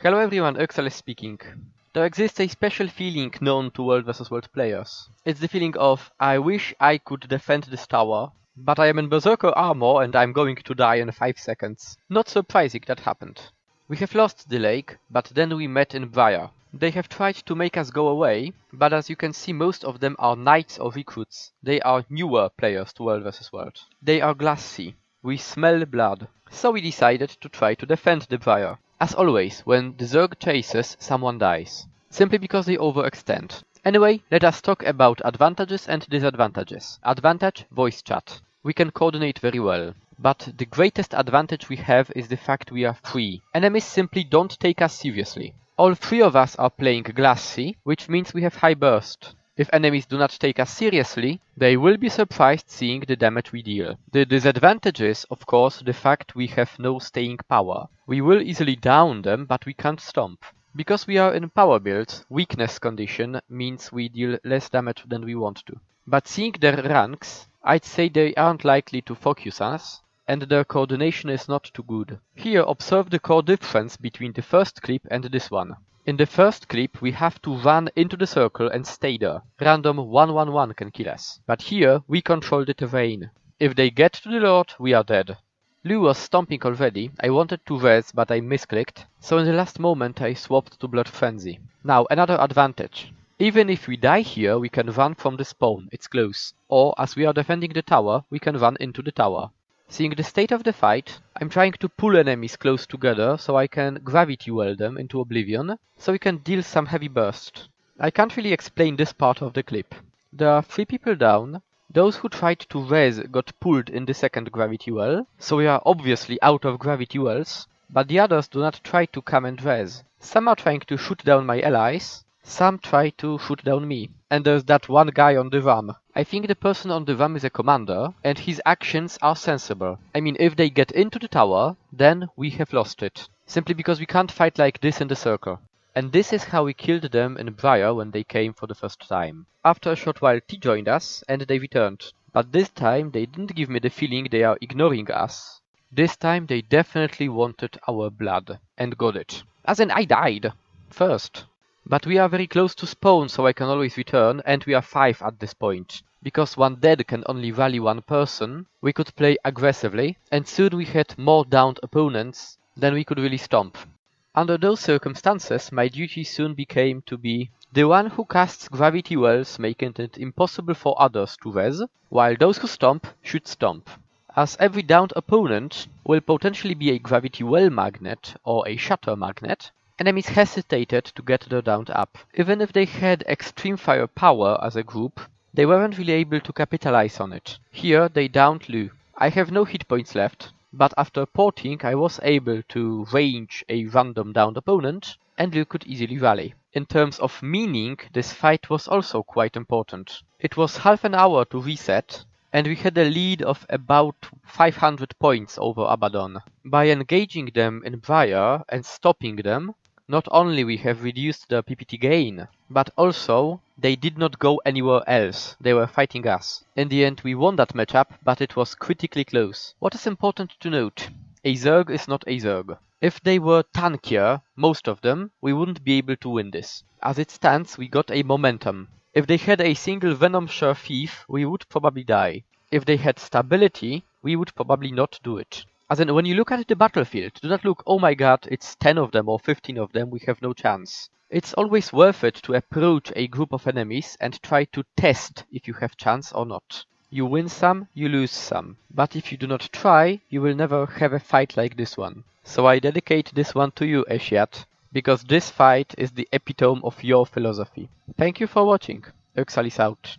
Hello everyone, Gw2 speaking. There exists a special feeling known to World vs. World players. It's the feeling of, I wish I could defend this tower, but I am in Berserker armor and I'm going to die in 5 seconds. Not surprising that happened. We have lost the lake, but then we met in Briar. They have tried to make us go away, but as you can see most of them are knights or recruits. They are newer players to World vs. World. They are glassy. We smell blood. So we decided to try to defend the Briar. As always, when the Zerg chases, someone dies. Simply because they overextend. Anyway, let us talk about advantages and disadvantages. Advantage, voice chat. We can coordinate very well. But the greatest advantage we have is the fact we are free. Enemies simply don't take us seriously. All 3 of us are playing glassy, which means we have high burst. If enemies do not take us seriously, they will be surprised seeing the damage we deal. The disadvantage is, of course, the fact we have no staying power. We will easily down them, but we can't stomp. Because we are in power builds, weakness condition means we deal less damage than we want to. But seeing their ranks, I'd say they aren't likely to focus us, and their coordination is not too good. Here observe the core difference between the first clip and this one. In the first clip we have to run into the circle and stay there. Random 1-1-1 can kill us. But here we control the terrain. If they get to the Lord, we are dead. Lu was stomping already. I wanted to res, but I misclicked, so in the last moment I swapped to Blood Frenzy. Now another advantage. Even if we die here, we can run from the spawn, it's close. Or, as we are defending the tower, we can run into the tower. Seeing the state of the fight, I'm trying to pull enemies close together so I can gravity well them into oblivion, so we can deal some heavy burst. I can't really explain this part of the clip. There are 3 people down. Those who tried to res got pulled in the second gravity well, so we are obviously out of gravity wells, but the others do not try to come and res. Some are trying to shoot down my allies, some try to shoot down me. And there's that one guy on the ram. I think the person on the ram is a commander, and his actions are sensible. I mean, if they get into the tower, then we have lost it. Simply because we can't fight like this in the circle. And this is how we killed them in Briar when they came for the first time. After a short while T joined us, and they returned. But this time they didn't give me the feeling they are ignoring us. This time they definitely wanted our blood, and got it. As in, I died first. But we are very close to spawn, so I can always return, and we are 5 at this point. Because one dead can only rally 1 person, we could play aggressively, and soon we had more downed opponents than we could really stomp. Under those circumstances, my duty soon became to be the one who casts gravity wells, making it impossible for others to res, while those who stomp should stomp. As every downed opponent will potentially be a gravity well magnet or a shatter magnet, enemies hesitated to get their downed up. Even if they had extreme firepower as a group, they weren't really able to capitalize on it. Here they downed Lu. I have no hit points left, but after porting I was able to range a random downed opponent, and Lu could easily rally. In terms of meaning, this fight was also quite important. It was half an hour to reset, and we had a lead of about 500 points over Abaddon. By engaging them in Briar and stopping them, not only we have reduced the PPT gain, but also they did not go anywhere else, they were fighting us. In the end we won that matchup, but it was critically close. What is important to note, a Zerg is not a Zerg. If they were tankier, most of them, we wouldn't be able to win this. As it stands, we got a momentum. If they had a single Venom Share Thief, we would probably die. If they had stability, we would probably not do it. As in, when you look at the battlefield, do not look, oh my god, it's 10 of them or 15 of them, we have no chance. It's always worth it to approach a group of enemies and try to test if you have chance or not. You win some, you lose some. But if you do not try, you will never have a fight like this one. So I dedicate this one to you, Eshiat, because this fight is the epitome of your philosophy. Thank you for watching. Gw2 is out.